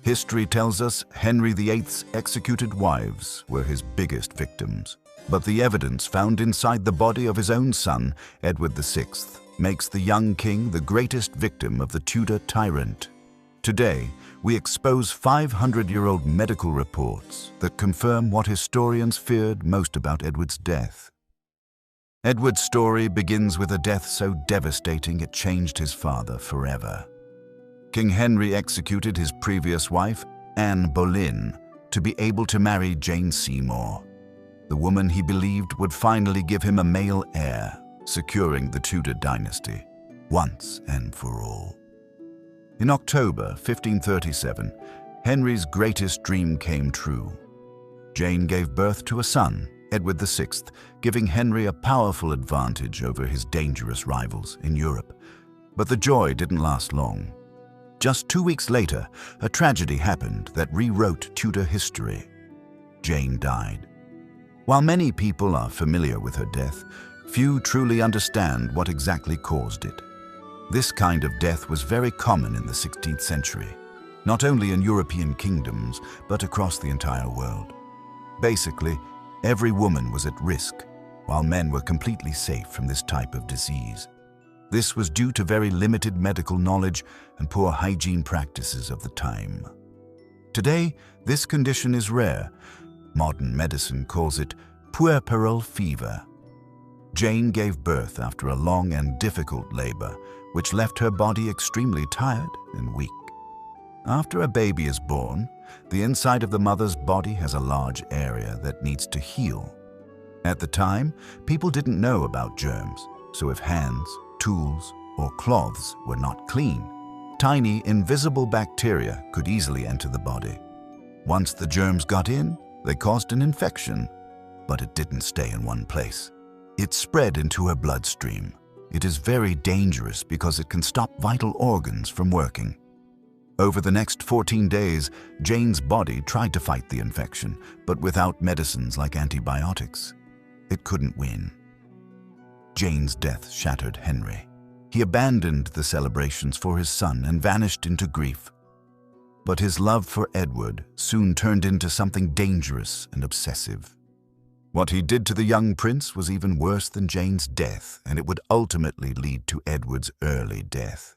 History tells us Henry VIII's executed wives were his biggest victims. But the evidence found inside the body of his own son, Edward VI, makes the young king the greatest victim of the Tudor tyrant. Today, we expose 500-year-old medical reports that confirm what historians feared most about Edward's death. Edward's story begins with a death so devastating it changed his father forever. King Henry executed his previous wife, Anne Boleyn, to be able to marry Jane Seymour, the woman he believed would finally give him a male heir, securing the Tudor dynasty, once and for all. In October 1537, Henry's greatest dream came true. Jane gave birth to a son, Edward VI, giving Henry a powerful advantage over his dangerous rivals in Europe. But the joy didn't last long. Just 2 weeks later, a tragedy happened that rewrote Tudor history. Jane died. While many people are familiar with her death, few truly understand what exactly caused it. This kind of death was very common in the 16th century, not only in European kingdoms, but across the entire world. Basically, every woman was at risk, while men were completely safe from this type of disease. This was due to very limited medical knowledge and poor hygiene practices of the time. Today, this condition is rare. Modern medicine calls it puerperal fever. Jane gave birth after a long and difficult labor, which left her body extremely tired and weak. After a baby is born, the inside of the mother's body has a large area that needs to heal. At the time, people didn't know about germs, so if hands, tools, or cloths were not clean, tiny, invisible bacteria could easily enter the body. Once the germs got in, they caused an infection, but it didn't stay in one place. It spread into her bloodstream. It is very dangerous because it can stop vital organs from working. Over the next 14 days, Jane's body tried to fight the infection, but without medicines like antibiotics, it couldn't win. Jane's death shattered Henry. He abandoned the celebrations for his son and vanished into grief. But his love for Edward soon turned into something dangerous and obsessive. What he did to the young prince was even worse than Jane's death, and it would ultimately lead to Edward's early death.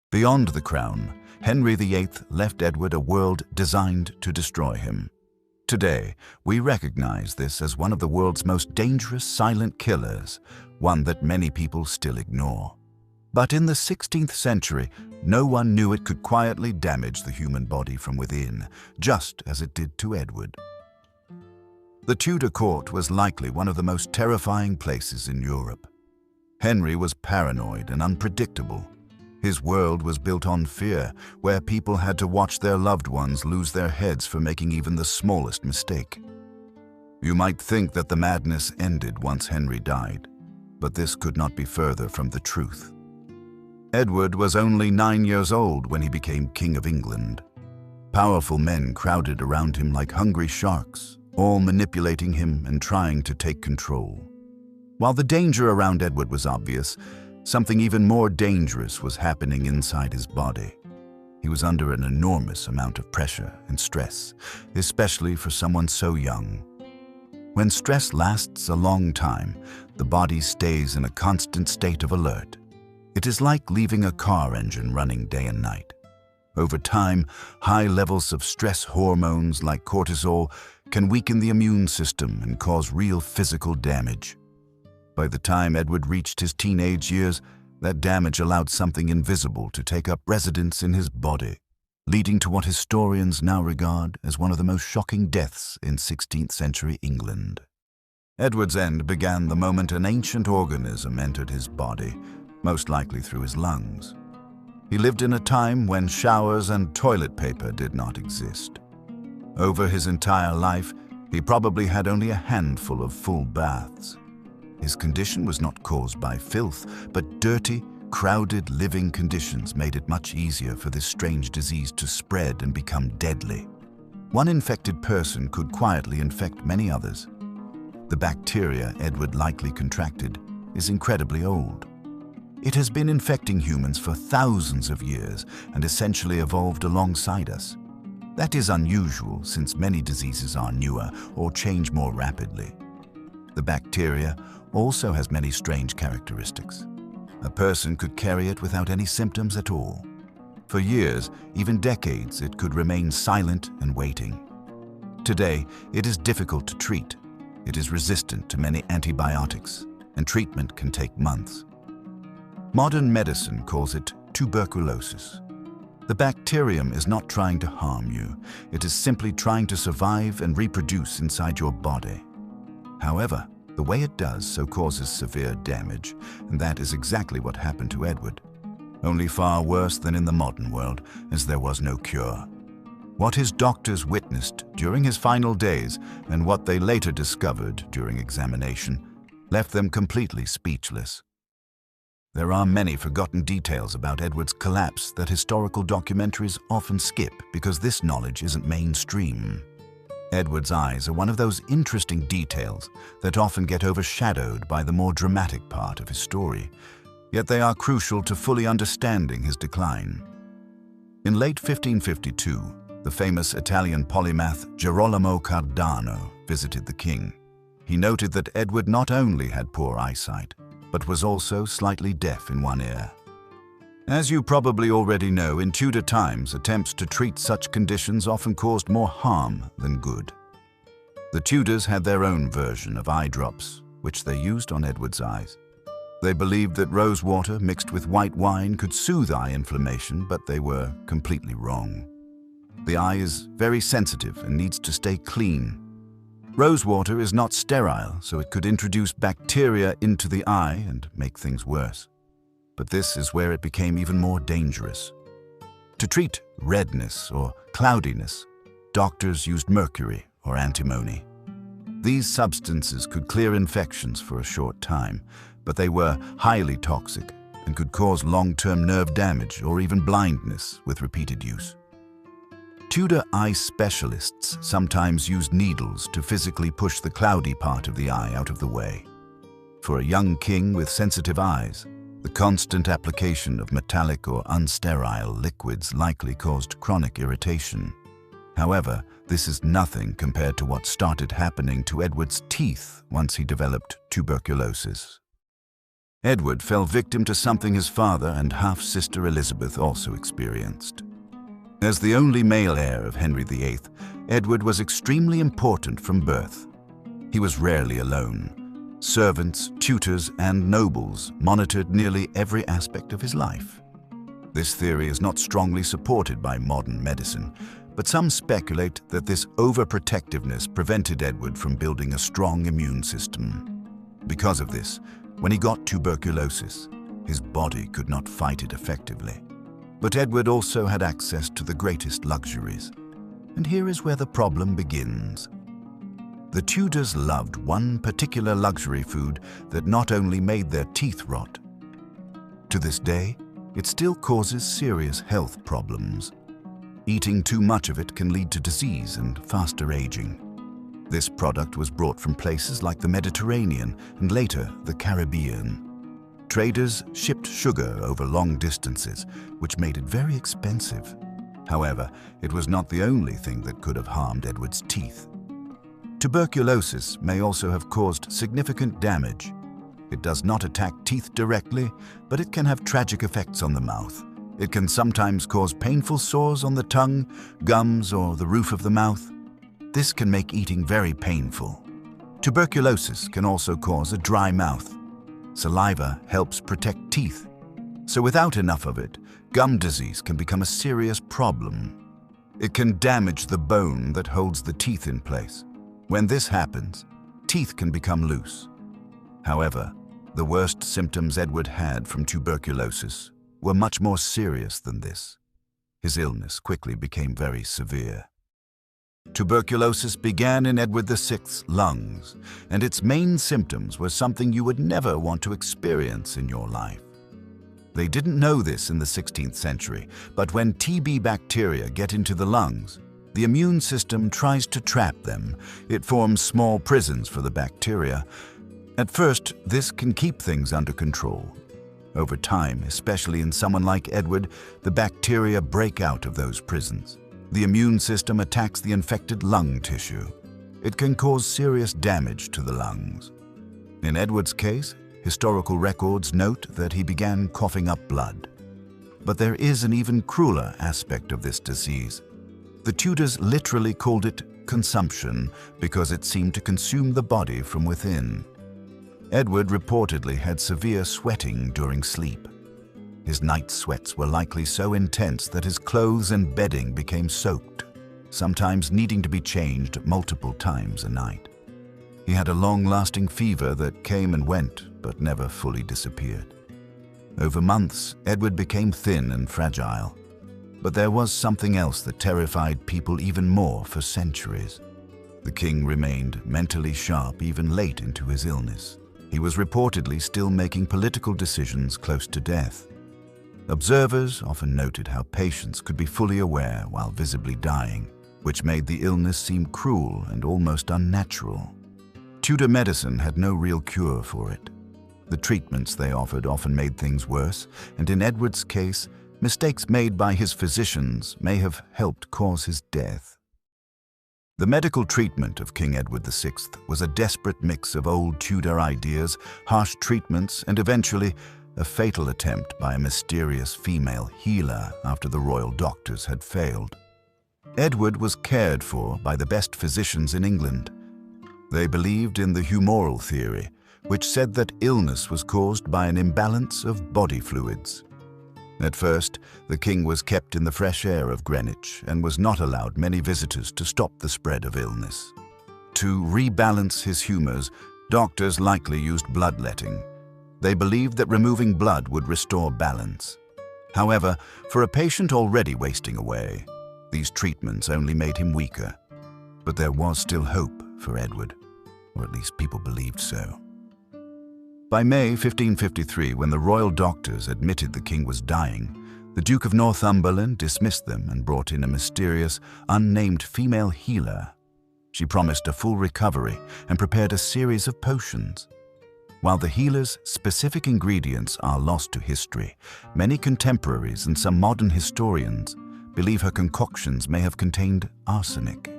Beyond the crown, Henry VIII left Edward a world designed to destroy him. Today, we recognize this as one of the world's most dangerous silent killers, one that many people still ignore. But in the 16th century, no one knew it could quietly damage the human body from within, just as it did to Edward. The Tudor court was likely one of the most terrifying places in Europe. Henry was paranoid and unpredictable. His world was built on fear, where people had to watch their loved ones lose their heads for making even the smallest mistake. You might think that the madness ended once Henry died, but this could not be further from the truth. Edward was only 9 years old when he became King of England. Powerful men crowded around him like hungry sharks, all manipulating him and trying to take control. While the danger around Edward was obvious, something even more dangerous was happening inside his body. He was under an enormous amount of pressure and stress, especially for someone so young. When stress lasts a long time, the body stays in a constant state of alert. It is like leaving a car engine running day and night. Over time, high levels of stress hormones like cortisol can weaken the immune system and cause real physical damage. By the time Edward reached his teenage years, that damage allowed something invisible to take up residence in his body, leading to what historians now regard as one of the most shocking deaths in 16th century England. Edward's end began the moment an ancient organism entered his body, most likely through his lungs. He lived in a time when showers and toilet paper did not exist. Over his entire life, he probably had only a handful of full baths. His condition was not caused by filth, but dirty, crowded living conditions made it much easier for this strange disease to spread and become deadly. One infected person could quietly infect many others. The bacteria Edward likely contracted is incredibly old. It has been infecting humans for thousands of years and essentially evolved alongside us. That is unusual since many diseases are newer or change more rapidly. The bacteria also has many strange characteristics. A person could carry it without any symptoms at all. For years, even decades, it could remain silent and waiting. Today, it is difficult to treat. It is resistant to many antibiotics, and treatment can take months. Modern medicine calls it tuberculosis. The bacterium is not trying to harm you. It is simply trying to survive and reproduce inside your body. However, the way it does so causes severe damage, and that is exactly what happened to Edward. Only far worse than in the modern world, as there was no cure. What his doctors witnessed during his final days and what they later discovered during examination left them completely speechless. There are many forgotten details about Edward's collapse that historical documentaries often skip because this knowledge isn't mainstream. Edward's eyes are one of those interesting details that often get overshadowed by the more dramatic part of his story, yet they are crucial to fully understanding his decline. In late 1552, the famous Italian polymath Girolamo Cardano visited the king. He noted that Edward not only had poor eyesight, but was also slightly deaf in one ear. As you probably already know, in Tudor times, attempts to treat such conditions often caused more harm than good. The Tudors had their own version of eye drops, which they used on Edward's eyes. They believed that rose water mixed with white wine could soothe eye inflammation, but they were completely wrong. The eye is very sensitive and needs to stay clean. Rose water is not sterile, so it could introduce bacteria into the eye and make things worse. But this is where it became even more dangerous. To treat redness or cloudiness, doctors used mercury or antimony. These substances could clear infections for a short time, but they were highly toxic and could cause long-term nerve damage or even blindness with repeated use. Tudor eye specialists sometimes used needles to physically push the cloudy part of the eye out of the way. For a young king with sensitive eyes, the constant application of metallic or unsterile liquids likely caused chronic irritation. However, this is nothing compared to what started happening to Edward's teeth once he developed tuberculosis. Edward fell victim to something his father and half-sister Elizabeth also experienced. As the only male heir of Henry VIII, Edward was extremely important from birth. He was rarely alone. Servants, tutors, and nobles monitored nearly every aspect of his life. This theory is not strongly supported by modern medicine, but some speculate that this overprotectiveness prevented Edward from building a strong immune system. Because of this, when he got tuberculosis, his body could not fight it effectively. But Edward also had access to the greatest luxuries. And here is where the problem begins. The Tudors loved one particular luxury food that not only made their teeth rot. To this day, it still causes serious health problems. Eating too much of it can lead to disease and faster aging. This product was brought from places like the Mediterranean and later the Caribbean. Traders shipped sugar over long distances, which made it very expensive. However, it was not the only thing that could have harmed Edward's teeth. Tuberculosis may also have caused significant damage. It does not attack teeth directly, but it can have tragic effects on the mouth. It can sometimes cause painful sores on the tongue, gums, or the roof of the mouth. This can make eating very painful. Tuberculosis can also cause a dry mouth. Saliva helps protect teeth, so without enough of it, gum disease can become a serious problem. It can damage the bone that holds the teeth in place. When this happens, teeth can become loose. However, the worst symptoms Edward had from tuberculosis were much more serious than this. His illness quickly became very severe. Tuberculosis began in Edward VI's lungs, and its main symptoms were something you would never want to experience in your life. They didn't know this in the 16th century, but when TB bacteria get into the lungs, the immune system tries to trap them. It forms small prisons for the bacteria. At first, this can keep things under control. Over time, especially in someone like Edward, the bacteria break out of those prisons. The immune system attacks the infected lung tissue. It can cause serious damage to the lungs. In Edward's case, historical records note that he began coughing up blood. But there is an even crueler aspect of this disease. The Tudors literally called it consumption because it seemed to consume the body from within. Edward reportedly had severe sweating during sleep. His night sweats were likely so intense that his clothes and bedding became soaked, sometimes needing to be changed multiple times a night. He had a long-lasting fever that came and went, but never fully disappeared. Over months, Edward became thin and fragile. But there was something else that terrified people even more for centuries. The king remained mentally sharp even late into his illness. He was reportedly still making political decisions close to death. Observers often noted how patients could be fully aware while visibly dying, which made the illness seem cruel and almost unnatural. Tudor medicine had no real cure for it. The treatments they offered often made things worse, and in Edward's case, mistakes made by his physicians may have helped cause his death. The medical treatment of King Edward VI was a desperate mix of old Tudor ideas, harsh treatments, and eventually a fatal attempt by a mysterious female healer after the royal doctors had failed. Edward was cared for by the best physicians in England. They believed in the humoral theory, which said that illness was caused by an imbalance of body fluids. At first, the king was kept in the fresh air of Greenwich and was not allowed many visitors to stop the spread of illness. To rebalance his humors, doctors likely used bloodletting. They believed that removing blood would restore balance. However, for a patient already wasting away, these treatments only made him weaker. But there was still hope for Edward, or at least people believed so. By May 1553, when the royal doctors admitted the king was dying, the Duke of Northumberland dismissed them and brought in a mysterious, unnamed female healer. She promised a full recovery and prepared a series of potions. While the healer's specific ingredients are lost to history, many contemporaries and some modern historians believe her concoctions may have contained arsenic.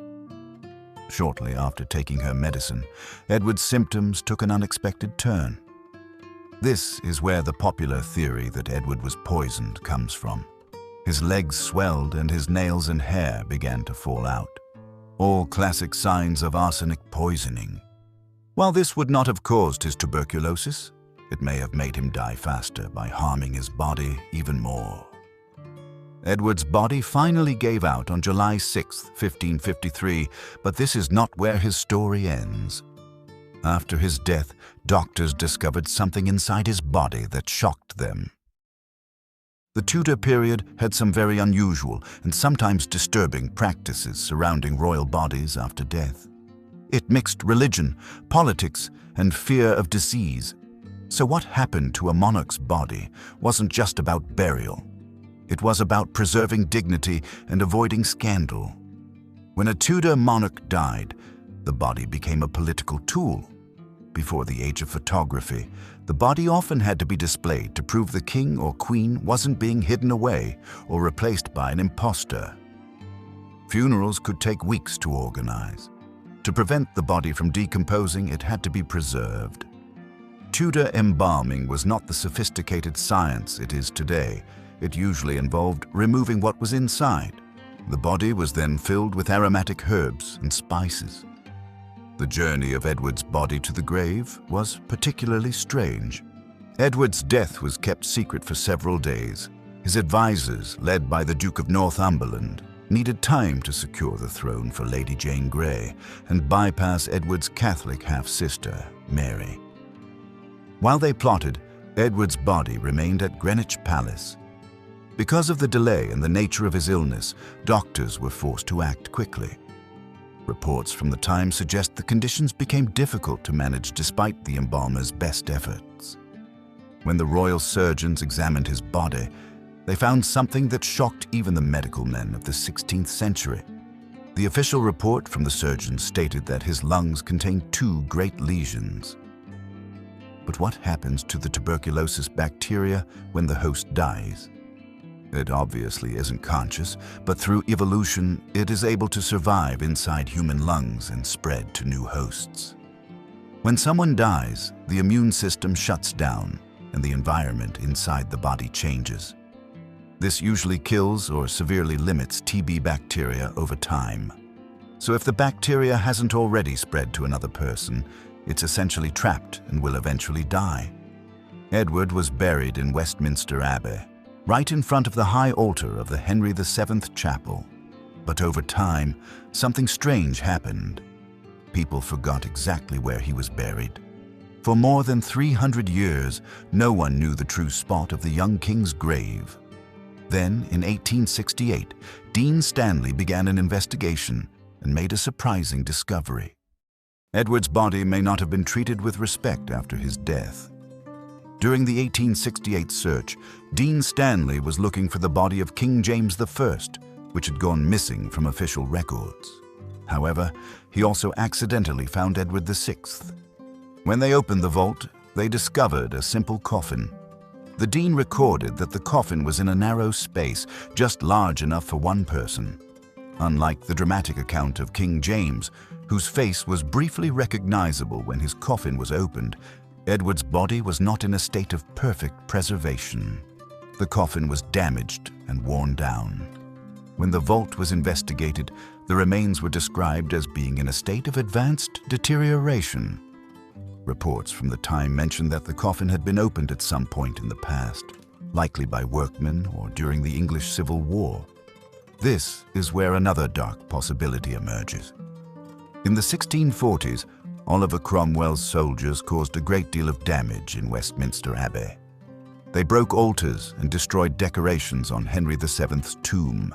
Shortly after taking her medicine, Edward's symptoms took an unexpected turn. This is where the popular theory that Edward was poisoned comes from. His legs swelled and his nails and hair began to fall out. All classic signs of arsenic poisoning. While this would not have caused his tuberculosis, it may have made him die faster by harming his body even more. Edward's body finally gave out on July 6, 1553, but this is not where his story ends. After his death, doctors discovered something inside his body that shocked them. The Tudor period had some very unusual and sometimes disturbing practices surrounding royal bodies after death. It mixed religion, politics, and fear of disease. So what happened to a monarch's body wasn't just about burial. It was about preserving dignity and avoiding scandal. When a Tudor monarch died, the body became a political tool. Before the age of photography, the body often had to be displayed to prove the king or queen wasn't being hidden away or replaced by an impostor. Funerals could take weeks to organize. To prevent the body from decomposing, it had to be preserved. Tudor embalming was not the sophisticated science it is today. It usually involved removing what was inside. The body was then filled with aromatic herbs and spices. The journey of Edward's body to the grave was particularly strange. Edward's death was kept secret for several days. His advisors, led by the Duke of Northumberland, needed time to secure the throne for Lady Jane Grey and bypass Edward's Catholic half-sister, Mary. While they plotted, Edward's body remained at Greenwich Palace. Because of the delay and the nature of his illness, doctors were forced to act quickly. Reports from the time suggest the conditions became difficult to manage despite the embalmer's best efforts. When the royal surgeons examined his body, they found something that shocked even the medical men of the 16th century. The official report from the surgeons stated that his lungs contained 2 great lesions. But what happens to the tuberculosis bacteria when the host dies? It obviously isn't conscious, but through evolution, it is able to survive inside human lungs and spread to new hosts. When someone dies, the immune system shuts down and the environment inside the body changes. This usually kills or severely limits TB bacteria over time. So if the bacteria hasn't already spread to another person, it's essentially trapped and will eventually die. Edward was buried in Westminster Abbey, right in front of the high altar of the Henry VII Chapel. But over time, something strange happened. People forgot exactly where he was buried. For more than 300 years, no one knew the true spot of the young king's grave. Then, in 1868, Dean Stanley began an investigation and made a surprising discovery. Edward's body may not have been treated with respect after his death. During the 1868 search, Dean Stanley was looking for the body of King James I, which had gone missing from official records. However, he also accidentally found Edward VI. When they opened the vault, they discovered a simple coffin. The Dean recorded that the coffin was in a narrow space, just large enough for one person. Unlike the dramatic account of King James, whose face was briefly recognizable when his coffin was opened, Edward's body was not in a state of perfect preservation. The coffin was damaged and worn down. When the vault was investigated, the remains were described as being in a state of advanced deterioration. Reports from the time mentioned that the coffin had been opened at some point in the past, likely by workmen or during the English Civil War. This is where another dark possibility emerges. In the 1640s, Oliver Cromwell's soldiers caused a great deal of damage in Westminster Abbey. They broke altars and destroyed decorations on Henry VII's tomb.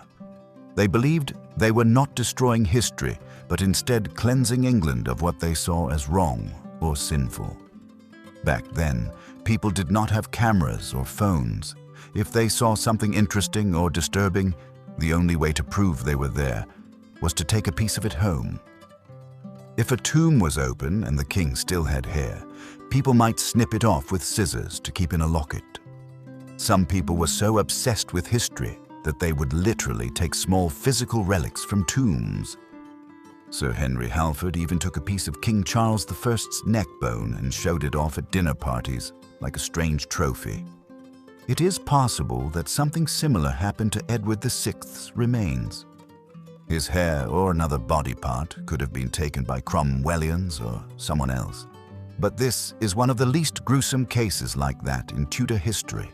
They believed they were not destroying history, but instead cleansing England of what they saw as wrong or sinful. Back then, people did not have cameras or phones. If they saw something interesting or disturbing, the only way to prove they were there was to take a piece of it home. If a tomb was open and the king still had hair, people might snip it off with scissors to keep in a locket. Some people were so obsessed with history that they would literally take small physical relics from tombs. Sir Henry Halford even took a piece of King Charles I's neck bone and showed it off at dinner parties like a strange trophy. It is possible that something similar happened to Edward VI's remains. His hair or another body part could have been taken by Cromwellians or someone else. But this is one of the least gruesome cases like that in Tudor history.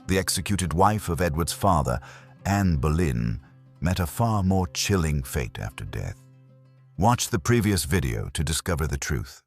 The executed wife of Edward's father, Anne Boleyn, met a far more chilling fate after death. Watch the previous video to discover the truth.